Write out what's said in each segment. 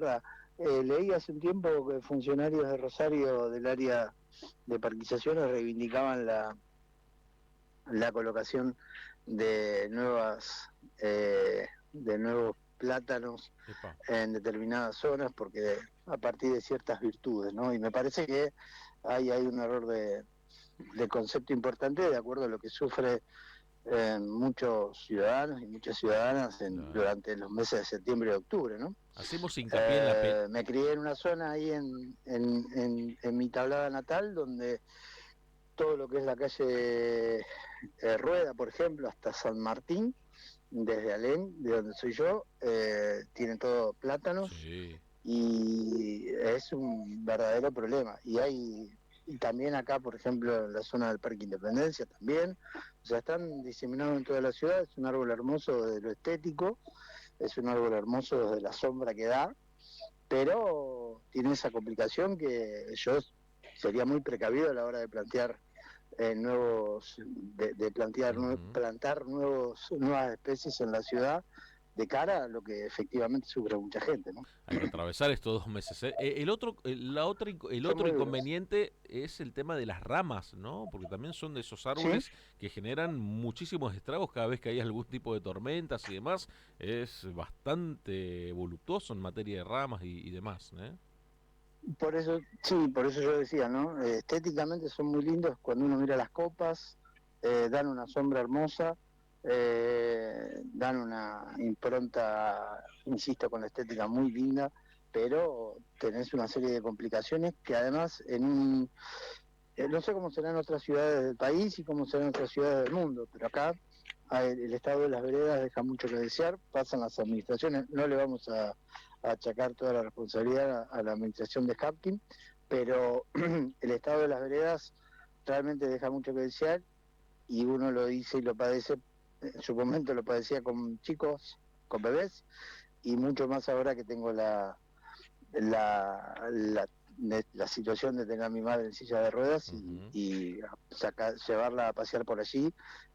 verdad. Leí hace un tiempo que funcionarios de Rosario del área de parquizaciones reivindicaban la colocación de de nuevos plátanos Epa. en determinadas zonas porque a partir de ciertas virtudes, ¿no? Y me parece que hay un error de concepto importante de acuerdo a lo que sufre muchos ciudadanos y muchas ciudadanas Claro. durante los meses de septiembre y octubre, ¿no? Hacemos hincapié en la Me crié en una zona ahí en mi tablada natal donde todo lo que es la calle Rueda, por ejemplo, hasta San Martín, desde Alén, de donde soy yo, tienen todo plátanos Sí. y es un verdadero problema. Y también acá, por ejemplo, en la zona del Parque Independencia también, o sea, están diseminados en toda la ciudad, es un árbol hermoso desde lo estético, es un árbol hermoso desde la sombra que da, pero tiene esa complicación que yo sería muy precavido a la hora de plantear Ujú. plantar nuevas especies en la ciudad de cara a lo que efectivamente sufre mucha gente, ¿no? Hay que atravesar estos 2 meses. ¿Eh? El otro, el Son otro muy duros. inconveniente es el tema de las ramas, ¿no? Porque también son de esos ¿Sí? árboles que generan muchísimos estragos cada vez que hay algún tipo de tormentas y demás. Es bastante voluptuoso en materia de ramas y demás, ¿eh? Por eso, sí, por eso yo decía, ¿no? Estéticamente son muy lindos cuando uno mira las copas, dan una sombra hermosa, dan una impronta, insisto, con la estética muy linda, pero tenés una serie de complicaciones que además no sé cómo será en otras ciudades del país y cómo será en otras ciudades del mundo, pero acá el estado de las veredas deja mucho que desear, pasan las administraciones, no le vamos a achacar toda la responsabilidad a la administración de Hapkin, pero el estado de las veredas realmente deja mucho que desear y uno lo dice y lo padece, en su momento lo padecía con chicos, con bebés, y mucho más ahora que tengo la, la, la situación de tener a mi madre en silla de ruedas Ujú. llevarla a pasear por allí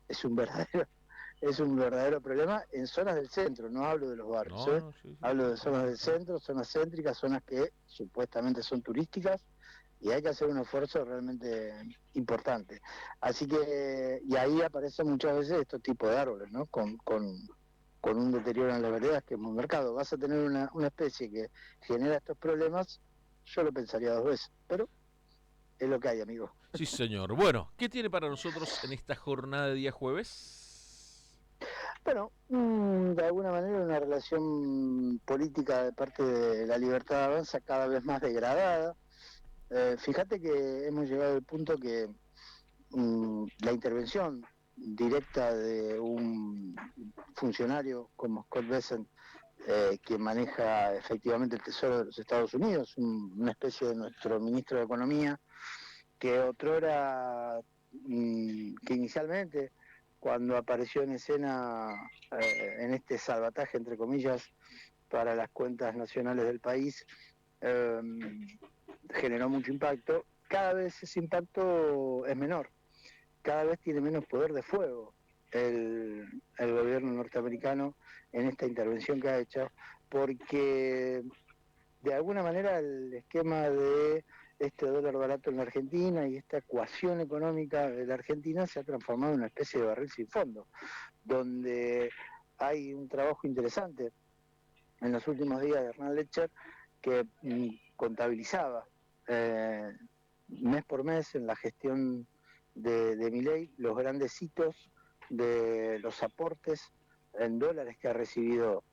es un verdadero es un verdadero problema en zonas del centro, no hablo de los barrios, No, no, sí, sí, hablo sí, de tal zonas cual, del tal. centro, zonas céntricas, zonas que supuestamente son turísticas y hay que hacer un esfuerzo realmente importante. Así que, y ahí aparecen muchas veces estos tipos de árboles, ¿no? Con un deterioro en las veredas que es muy marcado. Vas a tener una especie que genera estos problemas, yo lo pensaría dos veces, pero es lo que hay, amigo. Sí, señor. Bueno, ¿qué tiene para nosotros en esta jornada de día jueves? Bueno, de alguna manera una relación política de parte de la libertad avanza cada vez más degradada. Fíjate que hemos llegado al punto que la intervención directa de un funcionario como Scott Bessent, que maneja efectivamente el Tesoro de los Estados Unidos, una especie de nuestro ministro de Economía, que otrora, que inicialmente, cuando apareció en escena en este salvataje, entre comillas, para las cuentas nacionales del país, eh, generó mucho impacto. Cada vez ese impacto es menor, cada vez tiene menos poder de fuego el gobierno norteamericano en esta intervención que ha hecho, porque de alguna manera el esquema de este dólar barato en la Argentina y esta ecuación económica de la Argentina se ha transformado en una especie de barril sin fondo, donde hay un trabajo interesante en los últimos días de Hernán Lecher que contabilizaba eh, mes por mes en la gestión de Milei los grandes hitos de los aportes en dólares que ha recibido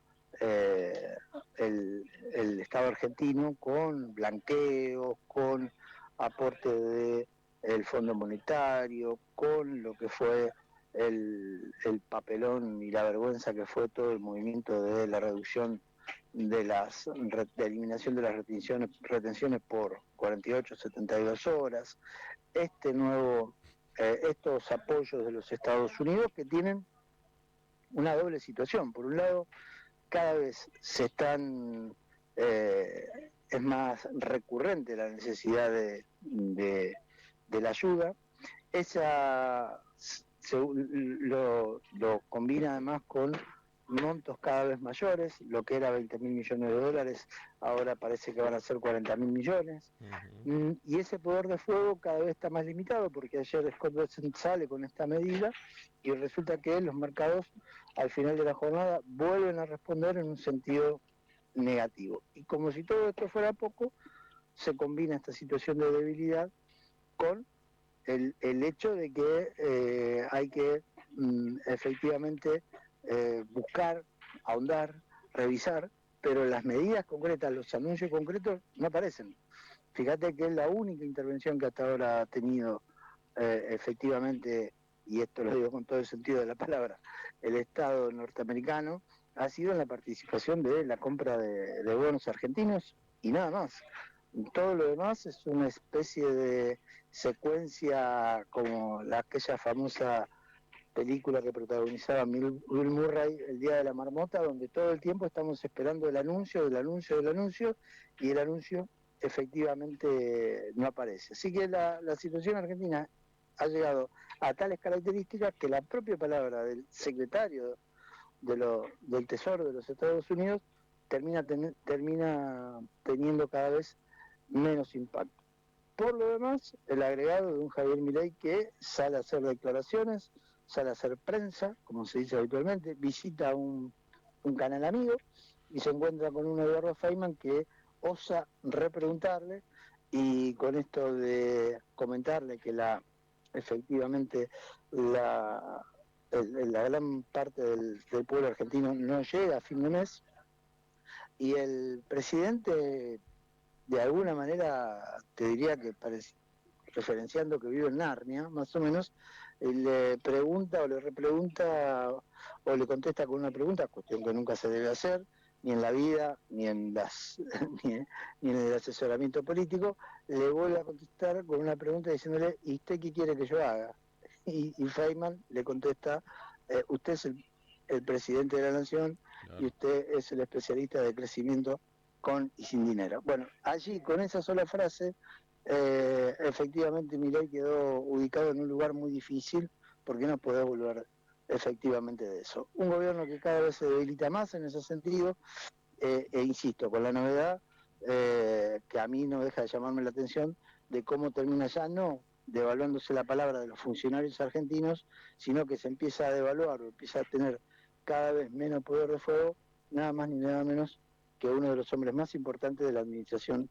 eh, el Estado argentino con blanqueos, con aporte del Fondo Monetario, con lo que fue el papelón y la vergüenza que fue todo el movimiento de la reducción de eliminación de las retenciones por 48, 72 horas, estos apoyos de los Estados Unidos que tienen una doble situación. Por un lado, cada vez es más recurrente la necesidad de la ayuda. Esa lo combina además con montos cada vez mayores, lo que era 20.000 millones de dólares, ahora parece que van a ser 40.000 millones. Y ese poder de fuego cada vez está más limitado, porque ayer Scott Bessent sale con esta medida y resulta que los mercados al final de la jornada vuelven a responder en un sentido negativo. Y como si todo esto fuera poco, se combina esta situación de debilidad con el hecho de que hay que efectivamente buscar, ahondar, revisar, pero las medidas concretas, los anuncios concretos no aparecen. Fíjate que es la única intervención que hasta ahora ha tenido efectivamente, y esto lo digo con todo el sentido de la palabra, el Estado norteamericano, ha sido en la participación de la compra de bonos argentinos y nada más. Todo lo demás es una especie de secuencia como aquella famosa película que protagonizaba Will Murray, El Día de la Marmota, donde todo el tiempo estamos esperando el anuncio, y el anuncio efectivamente no aparece. Así que la situación argentina ha llegado a tales características que la propia palabra del secretario del Tesoro de los Estados Unidos termina teniendo cada vez menos impacto. Por lo demás, el agregado de un Javier Milei que sale a hacer declaraciones, sale a hacer prensa, como se dice habitualmente, visita un canal amigo y se encuentra con un Eduardo Feynman que osa repreguntarle, y con esto de comentarle que efectivamente la gran parte del pueblo argentino no llega a fin de mes, y el presidente de alguna manera te diría que referenciando que vive en Narnia, más o menos, le pregunta o le repregunta o le contesta con una pregunta, cuestión que nunca se debe hacer, ni en la vida, ni en ni en el asesoramiento político, le vuelve a contestar con una pregunta diciéndole, ¿y usted qué quiere que yo haga? Y Feynman le contesta, usted es el presidente de la nación, claro, y usted es el especialista de crecimiento con y sin dinero. Bueno, allí con esa sola frase, efectivamente Milei quedó ubicado en un lugar muy difícil, porque no podés volver efectivamente de eso. Un gobierno que cada vez se debilita más en ese sentido, insisto, con la novedad que a mí no deja de llamarme la atención de cómo termina ya no devaluándose la palabra de los funcionarios argentinos, sino que se empieza a devaluar o empieza a tener cada vez menos poder de fuego, nada más ni nada menos que uno de los hombres más importantes de la administración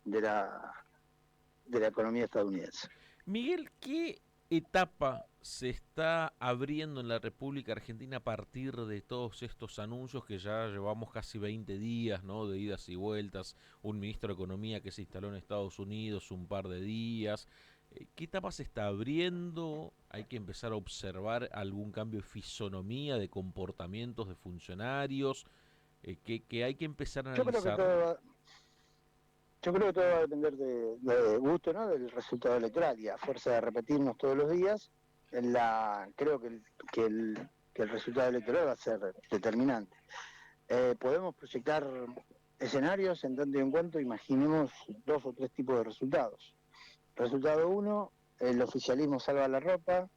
de la economía estadounidense. Miguel, ¿qué etapa se está abriendo en la República Argentina a partir de todos estos anuncios que ya llevamos casi 20 días, ¿no? De idas y vueltas, un ministro de Economía que se instaló en Estados Unidos un par de días. ¿Qué etapa se está abriendo? ¿Hay que empezar a observar algún cambio de fisonomía, de comportamientos de funcionarios? ¿Que hay que empezar a Yo creo que analizar? todo va a depender de gusto, ¿no? Del resultado electoral, y a fuerza de repetirnos todos los días, creo que el resultado electoral va a ser determinante. Podemos proyectar escenarios en tanto y en cuanto imaginemos dos o tres tipos de resultados. Resultado uno, el oficialismo salva la ropa,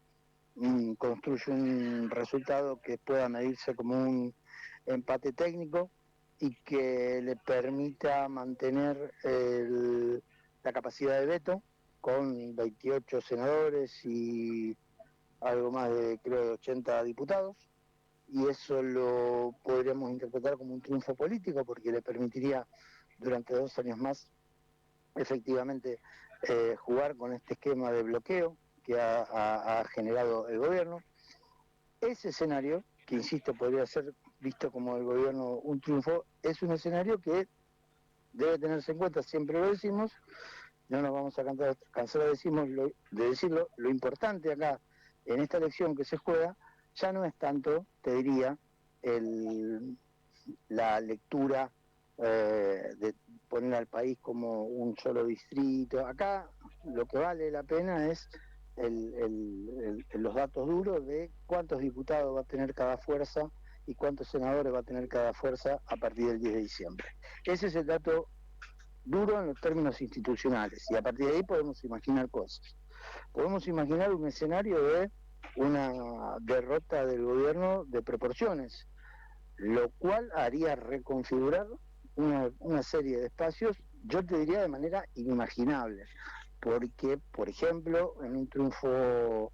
construye un resultado que pueda medirse como un empate técnico y que le permita mantener la capacidad de veto con 28 senadores y algo más de, creo, de 80 diputados, y eso lo podríamos interpretar como un triunfo político porque le permitiría durante 2 años más efectivamente jugar con este esquema de bloqueo que ha generado el gobierno. Ese escenario, que insisto podría ser visto como el gobierno un triunfo, es un escenario que debe tenerse en cuenta, siempre lo decimos, no nos vamos a cansar de decirlo, lo importante acá en esta elección que se juega ya no es tanto, te diría, la lectura de poner al país como un solo distrito. Acá lo que vale la pena es los datos duros de cuántos diputados va a tener cada fuerza y cuántos senadores va a tener cada fuerza a partir del 10 de diciembre. Ese es el dato duro en los términos institucionales, y a partir de ahí podemos imaginar cosas. Podemos imaginar un escenario de una derrota del gobierno de proporciones, lo cual haría reconfigurar una serie de espacios, yo te diría de manera inimaginable, porque, por ejemplo, en un triunfo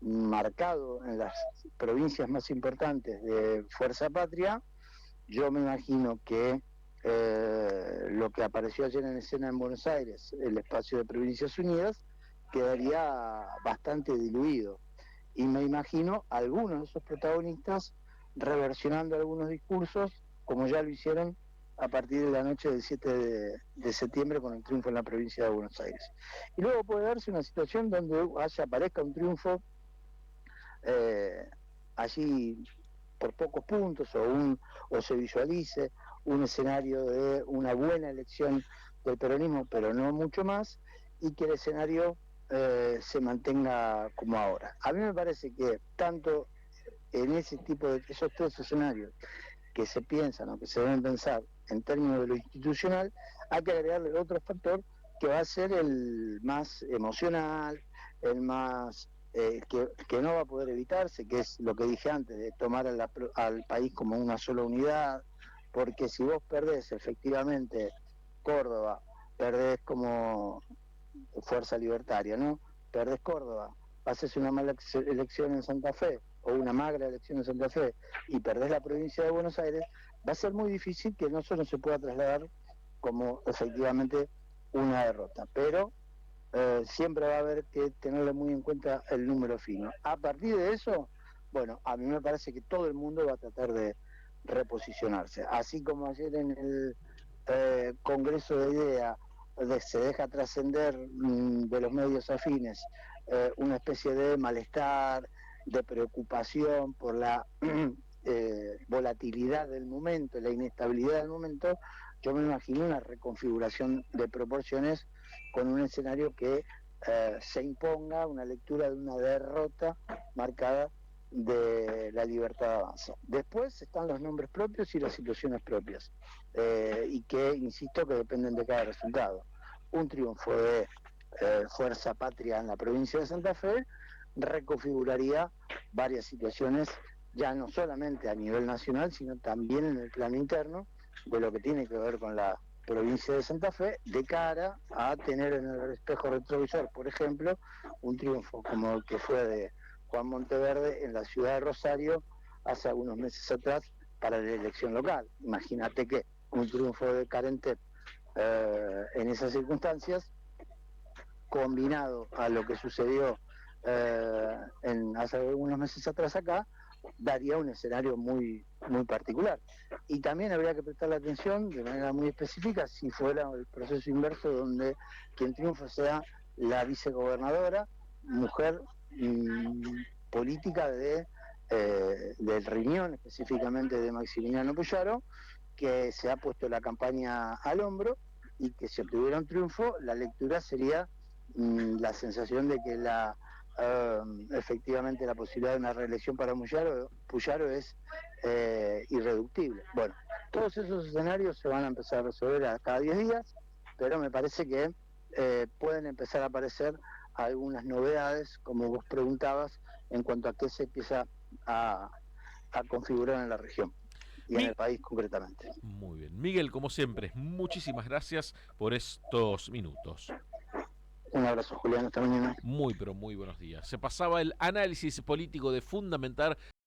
marcado en las provincias más importantes de Fuerza Patria, yo me imagino que lo que apareció ayer en escena en Buenos Aires, el espacio de Provincias Unidas, quedaría bastante diluido. Y me imagino algunos de esos protagonistas reversionando algunos discursos, como ya lo hicieron a partir de la noche del 7 de septiembre con el triunfo en la provincia de Buenos Aires. Y luego puede darse una situación donde aparezca un triunfo eh, allí por pocos puntos o se visualice un escenario de una buena elección del peronismo, pero no mucho más, y que el escenario se mantenga como ahora. A mí me parece que tanto en ese tipo de esos tres escenarios que se piensan o que se deben pensar en términos de lo institucional, hay que agregarle otro factor que va a ser el más emocional, el más que no va a poder evitarse, que es lo que dije antes, de tomar al país como una sola unidad, porque si vos perdés efectivamente Córdoba, perdés como fuerza libertaria, ¿no? Perdés Córdoba, haces una mala elección en Santa Fe o una magra elección en Santa Fe y perdés la provincia de Buenos Aires, va a ser muy difícil que no solo se pueda trasladar como efectivamente una derrota, pero siempre va a haber que tenerle muy en cuenta el número fino. A partir de eso, bueno, a mí me parece que todo el mundo va a tratar de reposicionarse, así como ayer en el Congreso de Idea se deja trascender de los medios afines una especie de malestar, de preocupación por la volatilidad del momento, la inestabilidad del momento, yo me imagino una reconfiguración de proporciones con un escenario que se imponga una lectura de una derrota marcada de la libertad de avanza. Después están los nombres propios y las situaciones propias, y que, insisto, que dependen de cada resultado. Un triunfo de Fuerza Patria en la provincia de Santa Fe reconfiguraría varias situaciones, ya no solamente a nivel nacional, sino también en el plano interno, de lo que tiene que ver con la provincia de Santa Fe, de cara a tener en el espejo retrovisor, por ejemplo, un triunfo como el que fue de Juan Monteverde en la ciudad de Rosario hace algunos meses atrás para la elección local. Imagínate que un triunfo de Carente en esas circunstancias, combinado a lo que sucedió hace algunos meses atrás acá, daría un escenario muy particular. Y también habría que prestarle atención de manera muy específica si fuera el proceso inverso donde quien triunfa sea la vicegobernadora, mujer política del Riñón, específicamente de Maximiliano Puyaro, que se ha puesto la campaña al hombro y que si obtuviera un triunfo, la lectura sería la sensación de que efectivamente la posibilidad de una reelección para Puyaro es irreductible. Bueno, todos esos escenarios se van a empezar a resolver a cada 10 días, pero me parece que pueden empezar a aparecer algunas novedades, como vos preguntabas, en cuanto a qué se empieza a, a configurar en la región y en el país concretamente. Muy bien. Miguel, como siempre, muchísimas gracias por estos minutos. Un abrazo, Julián, hasta mañana. Muy, pero muy buenos días. Se pasaba el análisis político de Fundamentar